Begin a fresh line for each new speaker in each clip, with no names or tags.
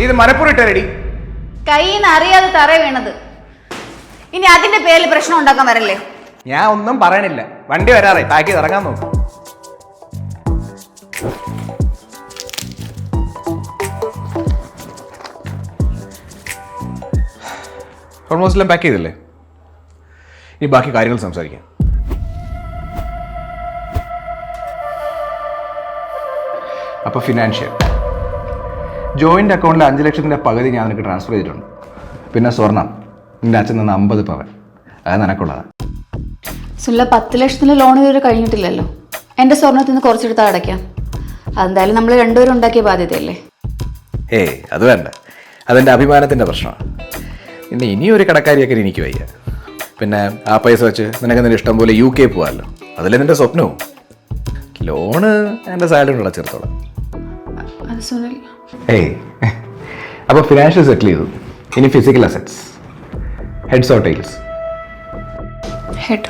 ഇത് മനപ്പൂരിട്ടടി
കൈന്ന് അറിയാതെ തറ വീണത്. ഇനി അതിന്റെ പേരിൽ പ്രശ്നം ഉണ്ടാക്കാൻ വരല്ലേ.
ഞാൻ ഒന്നും പറയണില്ല. വണ്ടി വരാറേ, പാക്ക് ചെയ്ത് ഇറങ്ങാൻ നോക്കും. ഓൾമോസ്റ്റ് എല്ലാം പാക്ക് ചെയ്തില്ലേ? ഇനി ബാക്കി കാര്യങ്ങൾ സംസാരിക്കാം. അപ്പൊ ഫിനാൻഷ്യൽ ജോയിന്റ് അക്കൗണ്ടിൽ 5 ലക്ഷത്തിന്റെ പകുതി ഞാൻ നിനക്ക് ട്രാൻസ്ഫർ ചെയ്തിട്ടുണ്ട്. പിന്നെ സ്വർണം നിന്റെ അച്ഛൻ നിന്ന് 50 പവൻ, അത് നിനക്കുള്ളതാണ്.
സുല്ല 10 ലക്ഷത്തിന് ലോൺ ഇതുവരെ കഴിഞ്ഞിട്ടില്ലല്ലോ. എന്റെ സ്വർണത്തിൽ നിന്ന് കുറച്ചെടുത്ത് അടയ്ക്കാം. അതെന്തായാലും നമ്മൾ രണ്ടുപേരും ഉണ്ടാക്കിയ ബാധ്യതയല്ലേ.
ഏയ് അത് വേണ്ട, അതെന്റെ അഭിമാനത്തിന്റെ പ്രശ്നമാണ്. പിന്നെ ഇനിയൊരു കടക്കാരിയൊക്കെ എനിക്ക് വയ്യ. പിന്നെ ആ പൈസ വെച്ച് നിനക്ക് നിന്റെ ഇഷ്ടം പോലെ UK പോവാമല്ലോ. അതല്ലേ നിന്റെ സ്വപ്നവും. ലോണ് എൻ്റെ സാലറി ഉള്ള ചേർത്തോളാം. ഏയ് അപ്പോൾ ഫിനാൻഷ്യൽ സെറ്റിൽ ചെയ്തു. ഇനി physical assets, heads or tails?
Head.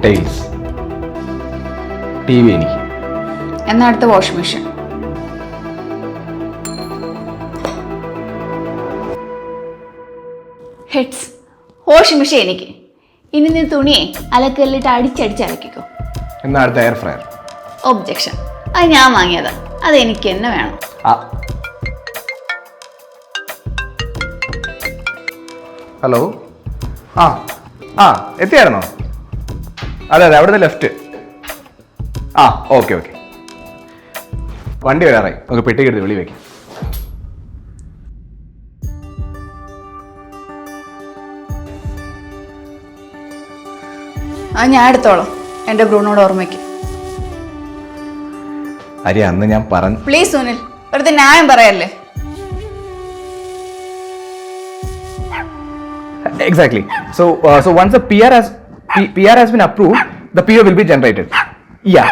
Tails. TV എനിക്ക്.
എന്നാ അടുത്ത washing machine. Heads. Washing machine എനിക്ക്. ഇനി നീ തുണിയെ അലക്കല്ലിട്ട് അടിച്ചടിച്ചലക്കിക്കോ.
എന്നാ അടുത്ത എയർ ഫ്രയർ.
ഒബ്ജെക്ഷൻ. അത് ഞാൻ വാങ്ങിയതാ, അത് എനിക്ക് തന്നെ വേണം.
ഹലോ. ആ എത്തിയായിരുന്നോ? അതെ അവിടുന്ന് ലെഫ്റ്റ്. ഓക്കെ. വണ്ടി വരാറായി. നമുക്ക് പെട്ടി എടുത്ത് വെളി വെക്കാം.
അത് ഞാൻ എടുത്തോളാം, എന്റെ ബ്രൂണോട് ഓർമ്മയ്ക്ക്.
അരി അന്ന് ഞാൻ പറഞ്ഞു.
പ്ലീസ് സുനിൽ, വെറുതെ ന്യായം പറയല്ലേ.
Exactly. So once the PR has been approved, the PO will be generated. Yeah.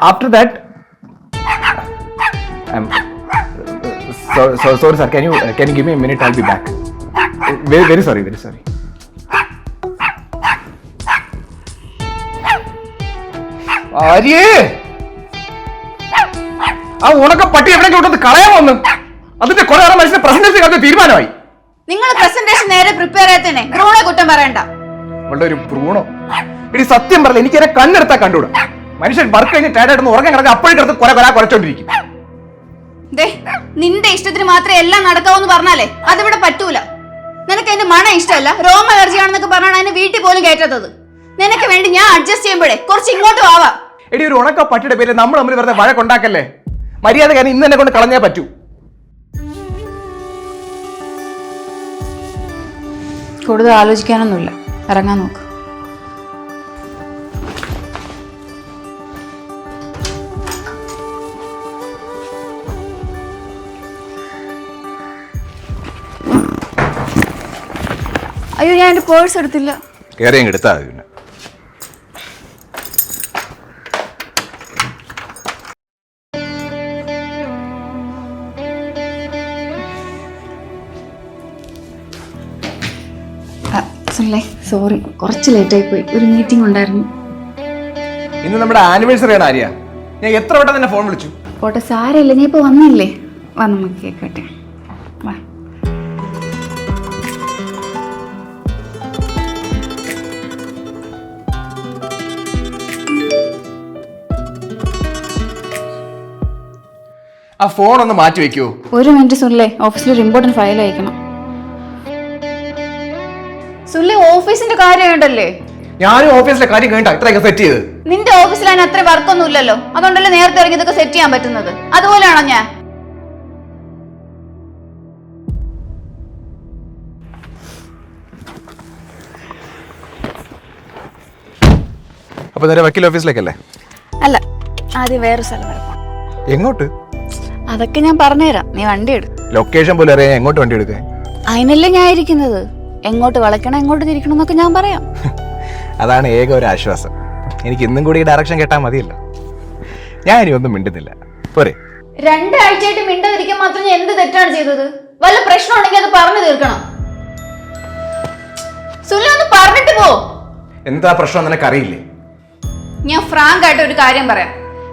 After that, sorry sir. Can you give me a minute? I'll be back. Very sorry. ആര്യേ, ആ ഉണക്ക പട്ടി എവിടെയൊക്കെ വിട്ടത് കളയാൻ വന്നു. അതിന്റെ കുറെ മനുഷ്യനെ പ്രസന്റേഷൻ അത് തീരുമാനമായി.
നിങ്ങൾ പ്രസന്റേഷൻ നേരെ പ്രിപ്പയർ ചെയ്തേനെ, ബ്രൂണെ കുറ്റം പറയണ്ട.
അവളുടെ ഒരു ബ്രൂണോ ഇനി സത്യം പറയില്ല, എനിക്ക് എന്നെ കണ്ണെടുത്താ കണ്ടുകൂടാ. മനുഷ്യൻ വർക്ക് കഴിഞ്ഞ് ടയർഡ് ഉറങ്ങാൻ കിടക്കുക, അപ്പോഴും കിടന്ന് കുറച്ചോണ്ടിരിക്കും.
നിന്റെ ഇഷ്ടത്തിന് മാത്രമേ എല്ലാം നടക്കാവൂന്ന് പറഞ്ഞാലേ അതിവിടെ പറ്റൂല. നിനക്ക് അതിന്റെ മണം ഇഷ്ടമല്ല, രോമ അലർജി ആണെന്നൊക്കെ പറഞ്ഞാണ് അതിന്റെ വീട്ടിൽ പോലും കയറ്റാത്തത്. നിനക്ക് വേണ്ടി ഞാൻ അഡ്ജസ്റ്റ് ചെയ്യുമ്പോഴേ കുറച്ച് ഇങ്ങോട്ട് ആവാം.
എടി, ഒരു ഉണക്ക പട്ടിയുടെ പേര് നമ്മൾ തമ്മിൽ വെറുതെ വഴക്കുണ്ടാക്കല്ലേ. മര്യാദ കാരണം ഇന്ന് എന്നെ കൊണ്ട് കളഞ്ഞേ പറ്റൂ.
കൂടുതൽ ആലോചിക്കാനൊന്നുമില്ല, ഇറങ്ങാൻ നോക്ക്. അയ്യോ, ഞാൻ എന്റെ പേഴ്സ് എടുത്തില്ല.
കേറിയും എടുത്താ പിന്നെ.
സോറി, കുറച്ച് ലേറ്റ് ആയി പോയി. ഒരു മീറ്റിംഗ് ഉണ്ടായിരുന്നു.
ഇന്ന് നമ്മുടെ ആനിവേഴ്സറി ആണ് ആര്യ. ഞാൻ എത്ര വട്ടം തന്നെ ഫോൺ വിളിച്ചു.
പോട്ടെ, സാരമില്ല. ഞാൻ ഇപ്പൊ വന്നില്ലേ, വാ നമുക്ക് കേക്കട്ടെ. വാ.
ആ ഫോൺ ഒന്ന് മാറ്റി വെക്കൂ.
ഒരു മിനിറ്റ് സുനിലേ, ഓഫീസിൽ ഒരു ഇമ്പോർട്ടന്റ് ഫയൽ അയക്കണം. സുനിലെ, ഓഫീസിന്റെ കാര്യമുണ്ടല്ലേ.
ഞാനും ഓഫീസിലെ കാര്യം കഴിഞ്ഞാ ഇത്രയൊക്കെ സെറ്റ് ചെയ്ത്.
നിന്റെ ഓഫീസിൽ അതിന് അത്ര വർക്കൊന്നും ഇല്ലല്ലോ, അതുകൊണ്ടല്ലേ നേരത്തെ ഇറങ്ങി ഇതൊക്കെ സെറ്റ് ചെയ്യാൻ പറ്റുന്നത്. അതുപോലെയാണോ ഞാൻ?
അപ്പൊ നേരെ വക്കീൽ ഓഫീസിലേക്കല്ലേ?
അല്ല, ആദ്യം വേറെ സ്ഥലം വരെ പോണം.
എങ്ങോട്ട്?
അതൊക്കെ ഞാൻ പറഞ്ഞുതരാം, നീ വണ്ടി എടു.
ലൊക്കേഷൻ പോലെ അറിയാൻ എങ്ങോട്ട് വണ്ടി എടുക്കാൻ?
അതിനല്ലേ ഞാൻ ഇരിക്കുന്നത്. എങ്ങോട്ട് വളയ്ക്കണം, എങ്ങോട്ട് തിരിക്കണം എന്നൊക്കെ ഞാൻ പറയാം.
അതാണ് ഏക ഒരു ആശ്വാസം. എനിക്ക് ഇന്നും കൂടി ഈ ഡയറക്ഷൻ കേട്ടാൽ മതിയല്ലോ. ഞാൻ ഇനി ഒന്നും മിണ്ടുന്നില്ല, പോരെ?
2 ആഴ്ചയായിട്ട് മിണ്ടാതിരിക്കാൻ മാത്രം ഞാൻ എന്ത് തെറ്റാണ് ചെയ്തത്? വല്ല പ്രശ്നം ഉണ്ടെങ്കിൽ അത് പറഞ്ഞു തീർക്കണം. സുനിൽ, ഒന്ന് പറഞ്ഞിട്ട് പോ.
എന്താ പ്രശ്നം നിനക്ക് അറിയില്ലേ?
ഞാൻ ഫ്രാങ്ക് ആയിട്ട് ഒരു കാര്യം പറയാം.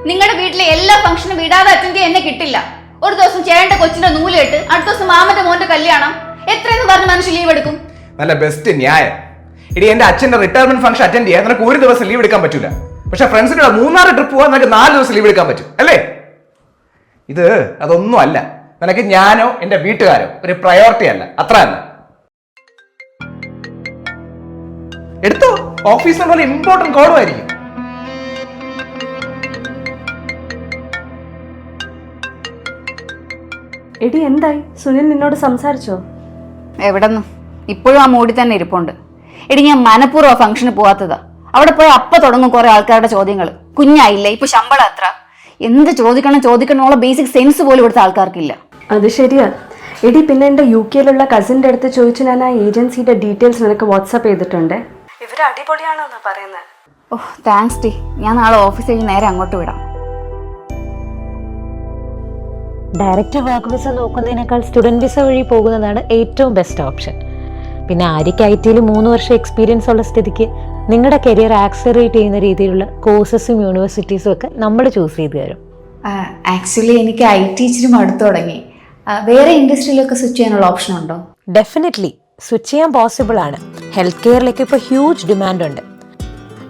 നിങ്ങളുടെ വീട്ടിലെ എല്ലാ ഫംഗ്ഷനും വിടാതെ അറ്റൻഡ് ചെയ്യാൻ എന്നെ കിട്ടില്ല. ഒരു ദിവസം ചേട്ടന്റെ കൊച്ചിന്റെ നൂല് കെട്ട്, അടുത്ത ദിവസം മാമന്റെ മോന്റെ കല്യാണം, എത്രയെന്ന് പറഞ്ഞ് മനുഷ്യ ലീവ് എടുക്കും?
നല്ല ബെസ്റ്റ് ന്യായം. ഇനി എന്റെ അച്ഛന്റെ റിട്ടയർമെന്റ് ഫംഗ്ഷൻ അറ്റൻഡ് ചെയ്യാൻ നിനക്ക് ഒരു ദിവസം ലീവ് എടുക്കാൻ പറ്റില്ല. പക്ഷെ ഫ്രണ്ട്സിന്റെ 3-4 ട്രിപ്പ് പോകാൻ നിനക്ക് 4 ദിവസം ലീവ് എടുക്കാൻ പറ്റും അല്ലേ? അതൊന്നും അല്ല. നിനക്ക് ഞാനോ എന്റെ വീട്ടുകാരോ ഒരു പ്രയോറിറ്റി അല്ല, അത്ര അല്ല. എടുത്തോ, ഓഫീസിൽ പോലെ ഇമ്പോർട്ടന്റ് കോളും ആയിരിക്കും.
എടി എന്തായി? സുനിൽ നിന്നോട് സംസാരിച്ചോ?
എവിടെന്ന്? ഇപ്പോഴും ആ മൂടി തന്നെ ഇരിപ്പുണ്ട്. എടി ഞാൻ മനഃപൂർവ്വം ഫംഗ്ഷന് പോവാത്തതാ. അവിടെ പോയി അപ്പ തുടങ്ങും കുറെ ആൾക്കാരുടെ ചോദ്യങ്ങൾ. കുഞ്ഞായില്ലേ, ഇപ്പൊ ശമ്പളം എത്ര, എന്ത് ചോദിക്കണമെന്നുള്ള ബേസിക് സെൻസ് പോലും ഇവിടുത്തെ ആൾക്കാർക്കില്ല.
അത് ശരിയാ. എടി പിന്നെ എന്റെ UK-യിലുള്ള കസിന്റെ അടുത്ത് ചോദിച്ചു ഞാൻ ആ ഏജൻസിയുടെ ഡീറ്റെയിൽസ് നിനക്ക് വാട്സാപ്പ് ചെയ്തിട്ടുണ്ട്. ഇവര് അടിപൊളിയാണോന്നാ പറയുന്നത്.
ഓഹ് താങ്ക്സ് ടി. ഞാൻ നാളെ ഓഫീസിൽ നേരെ അങ്ങോട്ട് വിടാം.
ഡയറക്റ്റ് വർക്ക് വിസ നോക്കുന്നതിനേക്കാൾ സ്റ്റുഡൻറ് വിസ വഴി പോകുന്നതാണ് ഏറ്റവും ബെസ്റ്റ് ഓപ്ഷൻ. പിന്നെ ആര്യക്ക് IT-യിൽ 3 വർഷം എക്സ്പീരിയൻസ് ഉള്ള സ്ഥിതിക്ക് നിങ്ങളുടെ കരിയർ ആക്സലറേറ്റ് ചെയ്യുന്ന രീതിയിലുള്ള കോഴ്സസും യൂണിവേഴ്സിറ്റീസും ഒക്കെ നമ്മൾ ചൂസ് ചെയ്ത് തരും.
ആക്ച്വലി എനിക്ക് IT ഇച്ചിരി മടുത്തു തുടങ്ങി. വേറെ ഇൻഡസ്ട്രിയിലൊക്കെ സ്വിച്ച് ചെയ്യാനുള്ള ഓപ്ഷൻ ഉണ്ടോ?
ഡെഫിനറ്റ്ലി സ്വിച്ച് ചെയ്യാൻ പോസിബിൾ ആണ്. ഹെൽത്ത് കെയറിലേക്ക് ഇപ്പോൾ ഹ്യൂജ് ഡിമാൻഡ് ഉണ്ട്.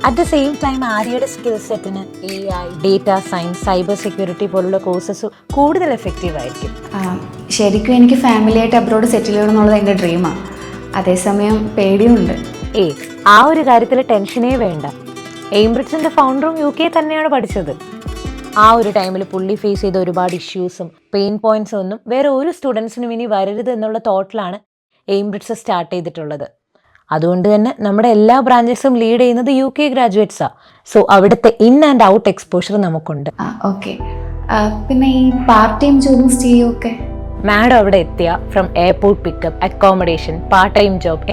അറ്റ് ദ സെയിം ടൈം ആര്യയുടെ സ്കിൽ സെറ്റിന് AI, data science, cyber security പോലുള്ള കോഴ്സസ് കൂടുതൽ എഫക്റ്റീവ് ആയിരിക്കും.
ശരിക്കും എനിക്ക് ഫാമിലിയായിട്ട് അബ്രോഡ് സെറ്റിൽ ചെയ്യണം എന്നുള്ളത് എൻ്റെ ഡ്രീമാണ്. അതേസമയം പേടിയുണ്ട്.
ആ ഒരു കാര്യത്തിൽ ടെൻഷനേ വേണ്ട. എയിംബ്രിഡ്സിന്റെ ഫൗണ്ടറും UK തന്നെയാണ് പഠിച്ചത്. ആ ഒരു ടൈമിൽ പുള്ളി ഫേസ് ചെയ്ത ഒരുപാട് ഇഷ്യൂസും പെയിൻ പോയിന്റ്സും ഒന്നും വേറെ ഒരു സ്റ്റുഡൻസിനും ഇനി വരരുത് എന്നുള്ള തോട്ടിലാണ് എയിംബ്രിഡ്സ് സ്റ്റാർട്ട് ചെയ്തിട്ടുള്ളത്. അതുകൊണ്ട് തന്നെ നമ്മുടെ എല്ലാ ബ്രാഞ്ചസും ലീഡ് ചെയ്യുന്നത് UK ഗ്രാജുവേറ്റ്സാണ്. സോ അവിടുത്തെ ഇൻ ആൻഡ് ഔട്ട് എക്സ്പോഷർ നമുക്കുണ്ട്.
ഓക്കെ. പിന്നെ ഈ പാർട്ട് ടൈം ജോബും സ്റ്റേയും ഒക്കെ?
മാഡം അവിടെ എത്തിയ from airport pickup, accommodation, part time job,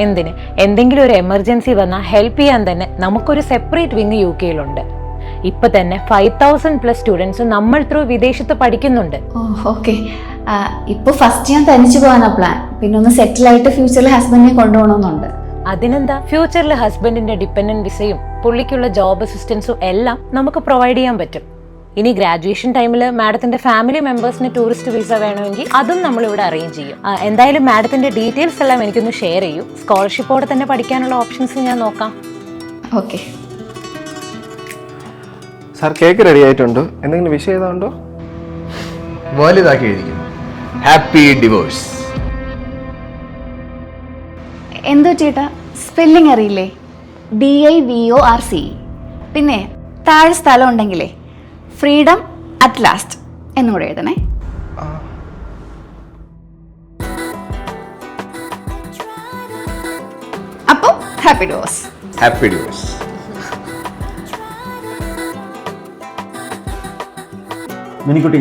എന്തെങ്കിലും ഒരു എമർജൻസി വന്നാൽ ഹെൽപ്പ് ചെയ്യാൻ തന്നെ നമുക്കൊരു സെപ്പറേറ്റ് വിങ് UK-യിലുണ്ട്. ഇപ്പൊ തന്നെ 5000+ സ്റ്റുഡൻസ് നമ്മൾ ത്രൂ വിദേശത്ത് പഠിക്കുന്നുണ്ട്.
ഓക്കെ. ഇപ്പൊ ഫസ്റ്റ് ഞാൻ തനിച്ചു പോകാനാ പ്ലാൻ. പിന്നെ ഒന്ന് സെറ്റിൽ ആയിട്ട് ഫ്യൂച്ചറിൽ ഹസ്ബൻഡിനെ കൊണ്ടുപോകണമെന്നുണ്ട്.
അതിനെന്താ, ഫ്യൂച്ചറിൽ ഹസ്ബൻഡിന്റെ ഡിപ്പെൻഡന്റ് വിസയും പുള്ളിക്കുള്ള ജോബ് അസിസ്റ്റൻസും എല്ലാം നമുക്ക് പ്രൊവൈഡ് ചെയ്യാൻ പറ്റും. ഇനി ഗ്രാജുവേഷൻ ടൈമിൽ മാഡത്തിന്റെ ഫാമിലി മെമ്പേഴ്സിന് ടൂറിസ്റ്റ് വിസ വേണമെങ്കിൽ അതും നമ്മളിവിടെ അറേഞ്ച് ചെയ്യും. എന്തായാലും മാഡത്തിന്റെ ഡീറ്റെയിൽസ് എല്ലാം എനിക്കൊന്ന് ഷെയർ ചെയ്യൂ. സ്കോളർഷിപ്പോടെ തന്നെ പഠിക്കാനുള്ള ഓപ്ഷൻസ് ഞാൻ നോക്കാം.
ഓക്കെ
സാർ, കേക്ക് റെഡി ആയിട്ടുണ്ടോ? എന്തെങ്കിലും വിഷയം ചെയ്താണ്ടോ?
വലുതാക്കി എഴുതിക്കും. Happy divorce.
എന്തോ ചേട്ടാ, സ്പെല്ലിംഗ് അറിയില്ലേ? DIVORC. പിന്നെ താഴെ സ്ഥലം ഉണ്ടെങ്കിലേ ഫ്രീഡം അറ്റ് ലാസ്റ്റ് എന്നുകൂടെ എഴുതണേ. അപ്പോ happy divorce.
Happy divorce.
Minikutty,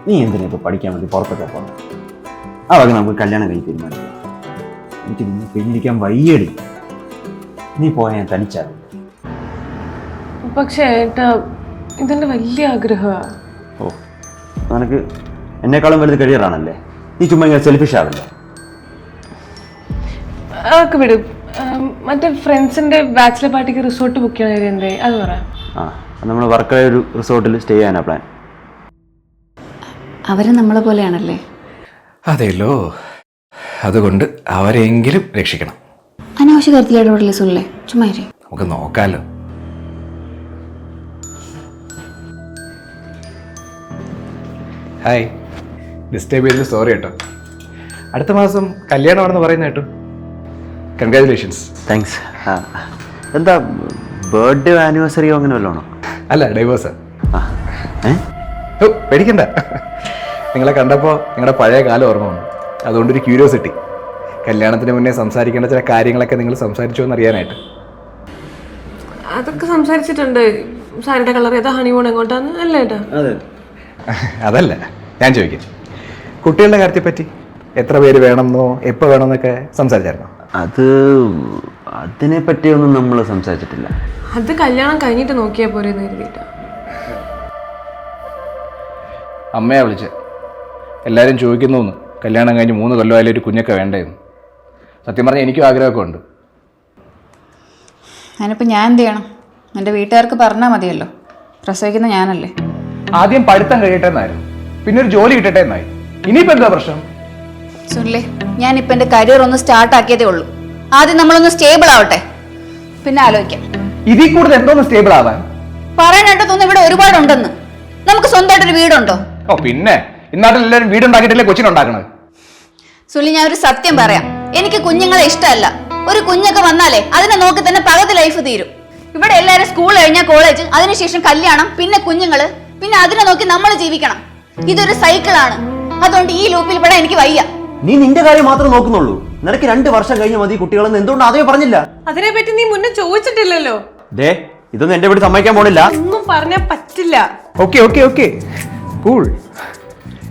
നീ എന്തിനാ ഇപ്പോൾ പഠിക്കാൻ വേണ്ടി പുറത്തൊക്കെ പോകണം? ആ വക നമുക്ക് കല്യാണം കഴിഞ്ഞ് തീരുമാനിക്കാം. എനിക്ക് നിന്നെ പിന്നിരിക്കാൻ വയ്യടി. നീ പോയാൽ ഞാൻ തനിച്ചാകും.
പക്ഷേ ഏട്ടാ, ഇതെന്റെ വലിയ ആഗ്രഹമാണ്.
ഓ, നിനക്ക് എന്നെക്കാളും വലുത് കരിയറാണല്ലേ? നീ ചുമ്മാ ഇങ്ങനെ സെൽഫിഷ് ആവില്ല.
അതൊക്കെ വിടും. മറ്റേ ഫ്രണ്ട്സിന്റെ ബാച്ചിലർ പാർട്ടിക്ക് റിസോർട്ട് ബുക്ക് ചെയ്യണ കാര്യം എന്തേ, അത് പറയാം.
നമ്മൾ വർക്കല ഒരു റിസോർട്ടിൽ സ്റ്റേ ചെയ്യാനാ പ്ലാൻ.
അവര് നമ്മളെ പോലെയാണല്ലേ?
അതെല്ലോ. അതുകൊണ്ട് അവരെങ്കിലും രക്ഷിക്കണം.
അനാവശ്യ കാര്യത്തിൽ ഇടപെടലേ സുല്ലേ, ചുമ്മാ
നമുക്ക് നോക്കാലോ. ഹായ്, ഡിസ്റ്റർബ് ചെയ്തത് സോറി കേട്ടോ. അടുത്ത മാസം കല്യാണമാണെന്ന് പറയുന്ന കേട്ടോ. കൺഗ്രാജുലേഷൻസ്.
താങ്ക്സ്. എന്താ ബർത്ത്ഡേ ആനിവേഴ്സറിയോ അങ്ങനെ വല്ലതാണോ?
അല്ല, ഡൈവേഴ്സാ.
ഏ
പേടിക്കണ്ട. നിങ്ങളെ കണ്ടപ്പോൾ നിങ്ങളുടെ പഴയ കാലം ഓർമ്മ വന്നു. അതുകൊണ്ടൊരു ക്യൂരിയോസിറ്റി. കല്യാണത്തിന് മുന്നേ സംസാരിക്കേണ്ട ചില കാര്യങ്ങളൊക്കെ നിങ്ങൾ സംസാരിച്ചോ എന്ന് അറിയാനായിട്ട്.
അതൊക്കെ സംസാരിച്ചിട്ടുണ്ട്. സാരിയുടെ കളർ ഏതാ, ഹണിമൂൺ എങ്ങോട്ടാന്ന് അല്ലേ ഏട്ടാ?
അതല്ല ഞാൻ ചോദിക്കാം, കുട്ടികളുടെ കാര്യത്തെപ്പറ്റി എത്ര പേര് വേണമെന്നോ എപ്പോൾ വേണമെന്നൊക്കെ സംസാരിച്ചായിരുന്നോ?
അതിനെ പറ്റിയൊന്നും നമ്മൾ സംസാരിച്ചിട്ടില്ല.
അത് കല്യാണം കഴിഞ്ഞിട്ട് നോക്കിയാൽ പോരെ എന്ന് കരുതിയിട്ടാ.
അമ്മയെ വിളിച്ച് എല്ലാവരും ചോദിക്കുന്നു, കല്യാണം കഴിഞ്ഞ് 3 കൊല്ലമായാലും ഒരു കുഞ്ഞൊക്കെ വേണ്ടേന്ന്. സത്യം പറഞ്ഞാൽ എനിക്കും ആഗ്രഹമൊക്കെ ഉണ്ട്.
അതിനിപ്പോൾ ഞാൻ എന്ത് ചെയ്യണം? എൻ്റെ വീട്ടുകാർക്ക് പറഞ്ഞാൽ മതിയല്ലോ, പ്രസവിക്കുന്ന ഞാനല്ലേ.
ആദ്യം പഠിത്തം കഴിയട്ടെ എന്നായിരുന്നു, പിന്നെ ഒരു ജോലി കിട്ടട്ടെ എന്നായി. ഇനിയിപ്പോ എന്താ പ്രശ്നം?
സുനിലേ, ഞാനിപ്പോൾ എൻ്റെ കരിയർ ഒന്ന് സ്റ്റാർട്ട് ആക്കിയതേ ഉള്ളൂ. ആദ്യം നമ്മളൊന്ന് സ്റ്റേബിൾ ആവട്ടെ, പിന്നെ ആലോചിക്കാം.
ഇതിൽ കൂടുതൽ എന്തോന്ന് സ്റ്റേബിൾ ആവാൻ?
പറയാനായിട്ട് തോന്നുന്നു ഇവിടെ ഒരുപാടുണ്ടെന്ന്. നമുക്ക് സ്വന്തമായിട്ടൊരു വീടുണ്ടോ?
ഓ പിന്നെ, ഇന്നാട്ടിൽ എല്ലാവരും വീടുണ്ടാക്കിയിട്ടല്ലേ കൊച്ചിനുണ്ടാക്കണത്.
സുനിൽ, ഞാൻ ഒരു സത്യം പറയാം, എനിക്ക് കുഞ്ഞുങ്ങളെ ഇഷ്ടമല്ല. ഒരു കുഞ്ഞൊക്കെ വന്നാലേ അതിനെ നോക്കി തന്നെ പകുതി ലൈഫ് തീരും. ഇവിടെ എല്ലാവരും സ്കൂൾ കഴിഞ്ഞാൽ കോളേജ്, അതിനുശേഷം കല്യാണം, പിന്നെ കുഞ്ഞുങ്ങള്, പിന്നെ അതിനെ നോക്കി നമ്മൾ ജീവിക്കണം. ഇതൊരു സൈക്കിളാണ്. അതുകൊണ്ട് ഈ ലൂപ്പിൽ പെടാൻ എനിക്ക് വയ്യ.
നീ നിന്റെ കാര്യം മാത്രം നോക്കുന്നുള്ളൂ. നിനക്ക് 2 വർഷം കഴിഞ്ഞ മതി കുട്ടികളെന്ന് എന്തുകൊണ്ട് അതേ പറഞ്ഞില്ല?
അതിനെപ്പറ്റി നീ മുന്നേ ചോദിച്ചിട്ടില്ലല്ലോ.
ദേ, ഇതൊന്നും എന്റെ വീട് സമ്മതിക്കാൻ പോണില്ല.
ഒന്നും പറഞ്ഞാൽ പറ്റില്ല.
Okay okay okay, cool.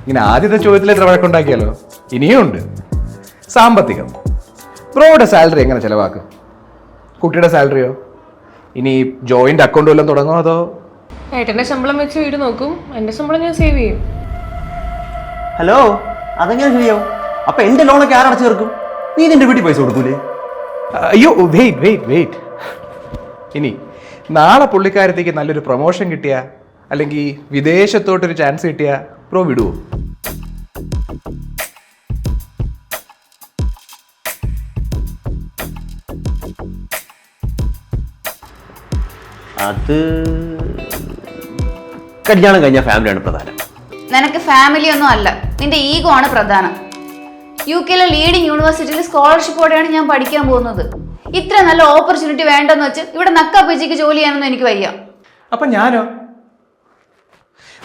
ഇങ്ങനെ ആദ്യത്തെ ചോദ്യത്തിൽ എത്ര വഴക്കുണ്ടാക്കിയാലോ? ഇനിയും ഉണ്ട്. സാമ്പത്തികം. ബ്രോയുടെ സാലറി എങ്ങനെ ചെലവാക്കും? കുട്ടിയുടെ സാലറിയോ? ഇനി ജോയിന്റ് അക്കൗണ്ട് വല്ലതും തുടങ്ങുമോ അതോ?
ഏട്ടന്റെ ശമ്പളം വെച്ച് വീട് നോക്കും, എന്റെ ശമ്പളം ഞാൻ സേവ് ചെയ്യും.
ഹലോ, അതെങ്ങനെ ശരിയാവും? അപ്പൊ എന്റെ ലോണൊക്കെ ആരടച്ചു ചേർക്കും? നീ നിന്റെ വീട്ടിൽ പൈസ കൊടുക്കൂലേ?
അയ്യോ, വെയിറ്റ് വെയിറ്റ് വെയിറ്റ്. ഇനി നാളെ പുള്ളിക്കാരത്തേക്ക് നല്ലൊരു പ്രൊമോഷൻ കിട്ടിയ, അല്ലെങ്കിൽ വിദേശത്തോട്ടൊരു ചാൻസ് കിട്ടിയ ബ്രോ വിടുവോ?
അത് കല്യാണം കഴിഞ്ഞ ഫാമിലിയാണ് പ്രധാനം.
നിനക്ക് ഫാമിലി ഒന്നും അല്ല, നിന്റെ ഈഗോ ആണ് പ്രധാനം. UK ലീഡിംഗ് യൂണിവേഴ്സിറ്റിയിൽ സ്കോളർഷിപ്പോടെയാണ് ഞാൻ പഠിക്കാൻ പോകുന്നത്. ഇത്ര നല്ല ഓപ്പർച്യൂണിറ്റി വേണ്ടെന്ന് വെച്ച് ഇവിടെ നക്കാ പിജിക്ക് ജോലി ചെയ്യാനൊന്നും എനിക്ക് വയ്യ.
അപ്പൊ ഞാനോ?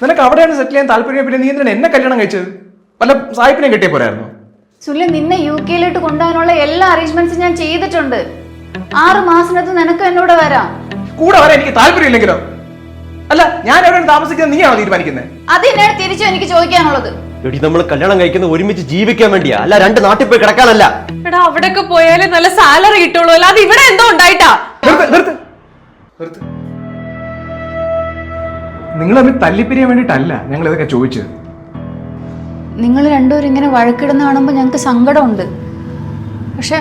നിനക്ക് അവിടെയാണ് സെറ്റിൽ ചെയ്യാൻ താല്പര്യം, പിന്നെ നീ എന്തിനാണ് എന്നെ കല്യാണം കഴിച്ചത്? വല്ല സായിപ്പിനെ കിട്ടിയ പോരായിരുന്നു?
സുനിൽ, നിന്നെ UK കൊണ്ടുപോകാനുള്ള എല്ലാ അറേഞ്ച്മെന്റ്സും ഞാൻ ചെയ്തിട്ടുണ്ട്. 6 മാസത്തിനകത്ത് നിനക്ക് എന്നോട് വരാം.
കൂടെ വരാൻ എനിക്ക് താല്പര്യമില്ലെങ്കിലോ? അല്ല, ഞാൻ എവിടെയാണ് താമസിക്കുന്നത് നീയാണോ തീരുമാനിക്കുന്നത്?
അത് തന്നെയാണ് തിരിച്ചും എനിക്ക് ചോദിക്കാനുള്ളത്.
എടി, നമ്മൾ കല്യാണം കഴിക്കുന്നത് ഒരുമിച്ച് ജീവിക്കാൻ വേണ്ടിയാ, അല്ല 2 നാട്ടിൽ പോയി കിടക്കാനല്ല.
എടാ, അവിടെയൊക്കെ പോയാലേ നല്ല സാലറി കിട്ടുള്ളൂ, അല്ലാതെ ഇവിടെ എന്തോ ഉണ്ടായിട്ടാ.
നിങ്ങൾ തമ്മിൽ തല്ലിപ്പിരിയാൻ വേണ്ടിയിട്ടല്ല ഞങ്ങൾ ഇതൊക്കെ ചോദിച്ചത്.
നിങ്ങൾ രണ്ടുപേരും ഇങ്ങനെ വഴക്കിടുന്ന കാണുമ്പോൾ ഞങ്ങൾക്ക് സങ്കടമുണ്ട്, പക്ഷെ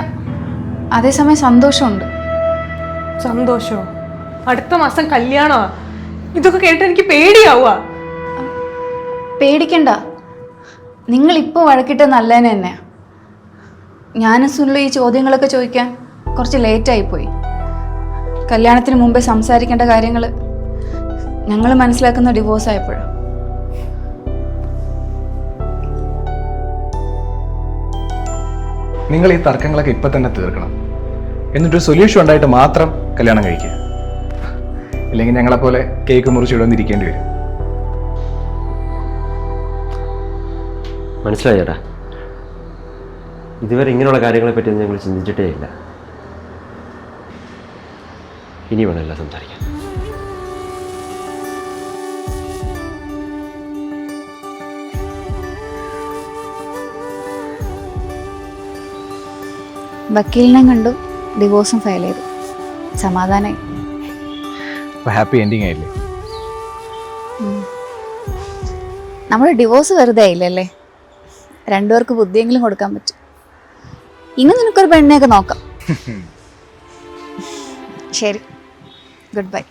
അതേസമയം സന്തോഷമുണ്ട്.
സന്തോഷോ? അടുത്ത മാസം കല്യാണമാ. ഇതൊക്കെ കേട്ട് എനിക്ക് പേടിയാവുക.
പേടിക്കണ്ട, നിങ്ങൾ ഇപ്പോൾ വഴക്കിട്ട് നല്ലതിന് തന്നെയാ. ഞാനും സുനിലും ഈ ചോദ്യങ്ങളൊക്കെ ചോദിക്കാൻ കുറച്ച് ലേറ്റായിപ്പോയി. കല്യാണത്തിന് മുമ്പേ സംസാരിക്കേണ്ട കാര്യങ്ങൾ ഞങ്ങൾ മനസ്സിലാക്കുന്ന ഡിവോഴ്സ് ആയപ്പോഴും.
നിങ്ങൾ ഈ തർക്കങ്ങളൊക്കെ ഇപ്പൊ തന്നെ തീർക്കണം, എന്നിട്ടൊരു സൊല്യൂഷൻ ഉണ്ടായിട്ട് മാത്രം കല്യാണം കഴിക്കുക. ഇല്ലെങ്കിൽ ഞങ്ങളെപ്പോലെ കേക്ക് മുറിച്ച് ഇവിടെ വന്നിരിക്കേണ്ടി വരും.
മനസ്സിലായി ചേട്ടാ, ഇതുവരെ ഇങ്ങനെയുള്ള കാര്യങ്ങളെ പറ്റിയൊന്നും ഞങ്ങൾ ചിന്തിച്ചിട്ടേ ഇല്ല. ഇനി വേണമല്ല സംസാരിക്കാൻ.
വക്കീലിനെ കണ്ടു, ഡിവോഴ്സും ഫയൽ ചെയ്തു, സമാധാനമായി.
ഹാപ്പി എൻഡിങ് ആയില്ലേ?
നമ്മുടെ ഡിവോഴ്സ് വെറുതെ ആയില്ലല്ലേ? രണ്ടുപേർക്ക് ബുദ്ധിയെങ്കിലും കൊടുക്കാൻ പറ്റും. ഇനി നിനക്കൊരു പെണ്ണിനെയൊക്കെ നോക്കാം. ശരി, ഗുഡ് ബൈ.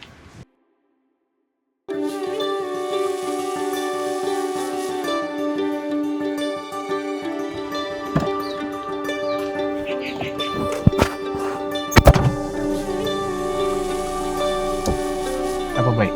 അപ്പൊ ബൈ.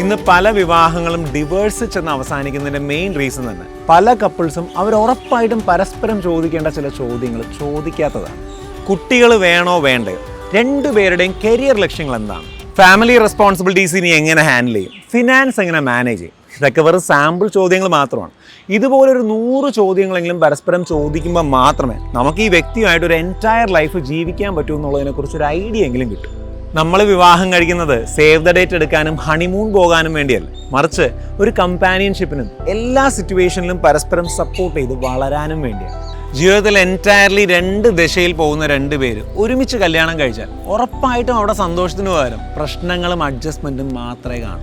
ഇന്ന് പല വിവാഹങ്ങളും ഡിവേഴ്സ് ചെന്ന് അവസാനിക്കുന്നതിൻ്റെ മെയിൻ റീസൺ തന്നെ പല കപ്പിൾസും അവർ ഉറപ്പായിട്ടും പരസ്പരം ചോദിക്കേണ്ട ചില ചോദ്യങ്ങൾ ചോദിക്കാത്തതാണ്. കുട്ടികൾ വേണോ വേണ്ടയോ? രണ്ടുപേരുടെയും കരിയർ ലക്ഷ്യങ്ങൾ എന്താണ്? ഫാമിലി റെസ്പോൺസിബിലിറ്റീസ് ഇനി എങ്ങനെ ഹാൻഡിൽ ചെയ്യും? ഫിനാൻസ് എങ്ങനെ മാനേജ് ചെയ്യും? ഇതൊക്കെ വെറും സാമ്പിൾ ചോദ്യങ്ങൾ മാത്രമാണ്. ഇതുപോലൊരു 100 ചോദ്യങ്ങളെങ്കിലും പരസ്പരം ചോദിക്കുമ്പോൾ മാത്രമേ നമുക്ക് ഈ വ്യക്തിയുമായിട്ട് ഒരു എൻറ്റയർ ലൈഫ് ജീവിക്കാൻ പറ്റൂ എന്നുള്ളതിനെക്കുറിച്ച് ഒരു ഐഡിയ എങ്കിലും കിട്ടും. നമ്മൾ വിവാഹം കഴിക്കുന്നത് സേവ് ദ ഡേറ്റ് എടുക്കാനും ഹണിമൂൺ പോകാനും വേണ്ടിയല്ല, മറിച്ച് ഒരു കമ്പാനിയൻഷിപ്പിനും എല്ലാ സിറ്റുവേഷനിലും പരസ്പരം സപ്പോർട്ട് ചെയ്ത് വളരാനും വേണ്ടിയാണ്. ജീവിതത്തിൽ എൻറ്റയർലി 2 ദിശയിൽ പോകുന്ന 2 പേര് ഒരുമിച്ച് കല്യാണം കഴിച്ചാൽ ഉറപ്പായിട്ടും അവിടെ സന്തോഷത്തിന് പകരം പ്രശ്നങ്ങളും അഡ്ജസ്റ്റ്മെൻറ്റും മാത്രമേ കാണൂ.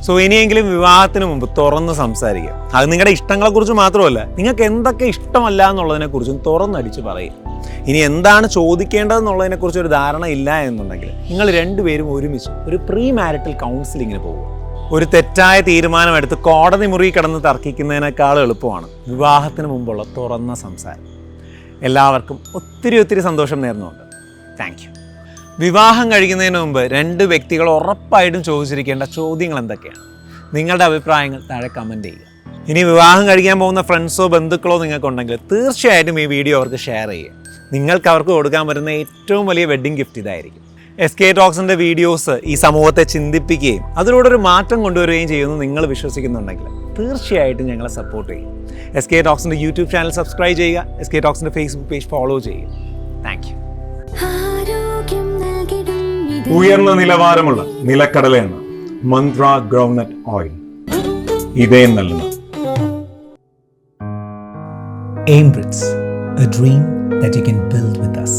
സോ ഇനിയെങ്കിലും വിവാഹത്തിന് മുമ്പ് തുറന്ന് സംസാരിക്കുക. അത് നിങ്ങളുടെ ഇഷ്ടങ്ങളെക്കുറിച്ച് മാത്രമല്ല, നിങ്ങൾക്ക് എന്തൊക്കെ ഇഷ്ടമല്ല എന്നുള്ളതിനെക്കുറിച്ചും തുറന്നടിച്ച് പറയുക. ഇനി എന്താണ് ചോദിക്കേണ്ടതെന്നുള്ളതിനെക്കുറിച്ച് ഒരു ധാരണ ഇല്ല എന്നുണ്ടെങ്കിൽ നിങ്ങൾ 2 പേരും ഒരുമിച്ച് ഒരു പ്രീ മാരിറ്റൽ കൗൺസിലിങ്ങിന് പോകുക. ഒരു തെറ്റായ തീരുമാനമെടുത്ത് കോടതി മുറി കിടന്ന് തർക്കിക്കുന്നതിനേക്കാൾ എളുപ്പമാണ് വിവാഹത്തിന് മുമ്പുള്ള തുറന്ന സംസാരം. എല്ലാവർക്കും ഒത്തിരി സന്തോഷം നേർന്നുകൊണ്ട് താങ്ക് യു. വിവാഹം കഴിക്കുന്നതിന് മുമ്പ് 2 വ്യക്തികൾ ഉറപ്പായിട്ടും ചോദിച്ചിരിക്കേണ്ട ചോദ്യങ്ങൾ എന്തൊക്കെയാണ്? നിങ്ങളുടെ അഭിപ്രായങ്ങൾ താഴെ കമൻറ്റ് ചെയ്യുക. ഇനി വിവാഹം കഴിക്കാൻ പോകുന്ന ഫ്രണ്ട്സോ ബന്ധുക്കളോ നിങ്ങൾക്കുണ്ടെങ്കിൽ തീർച്ചയായിട്ടും ഈ വീഡിയോ അവർക്ക് ഷെയർ ചെയ്യുക. നിങ്ങൾക്ക് അവർക്ക് കൊടുക്കാൻ പറ്റുന്ന ഏറ്റവും വലിയ വെഡ്ഡിംഗ് ഗിഫ്റ്റ് ഇതായിരിക്കും. SK ടോക്സിൻ്റെ വീഡിയോസ് ഈ സമൂഹത്തെ ചിന്തിപ്പിക്കുകയും അതിലൂടെ ഒരു മാറ്റം കൊണ്ടുവരികയും ചെയ്യുമെന്ന് നിങ്ങൾ വിശ്വസിക്കുന്നുണ്ടെങ്കിൽ തീർച്ചയായിട്ടും ഞങ്ങളെ സപ്പോർട്ട് ചെയ്യും. SK ടോക്സിൻ്റെ യൂട്യൂബ് ചാനൽ സബ്സ്ക്രൈബ് ചെയ്യുക. SK ടോക്സിൻ്റെ ഫേസ്ബുക്ക് പേജ് ഫോളോ ചെയ്യുക. Thank you. ഉയർന്ന നിലവാരമുള്ള നിലക്കടലയെണ്ണ മന്ത്ര ഗ്രൗണ്ട്നട്ട് ഓയിൽ, ഇതയം നൽകുന്ന
Aimbridge, a dream that you can build with us.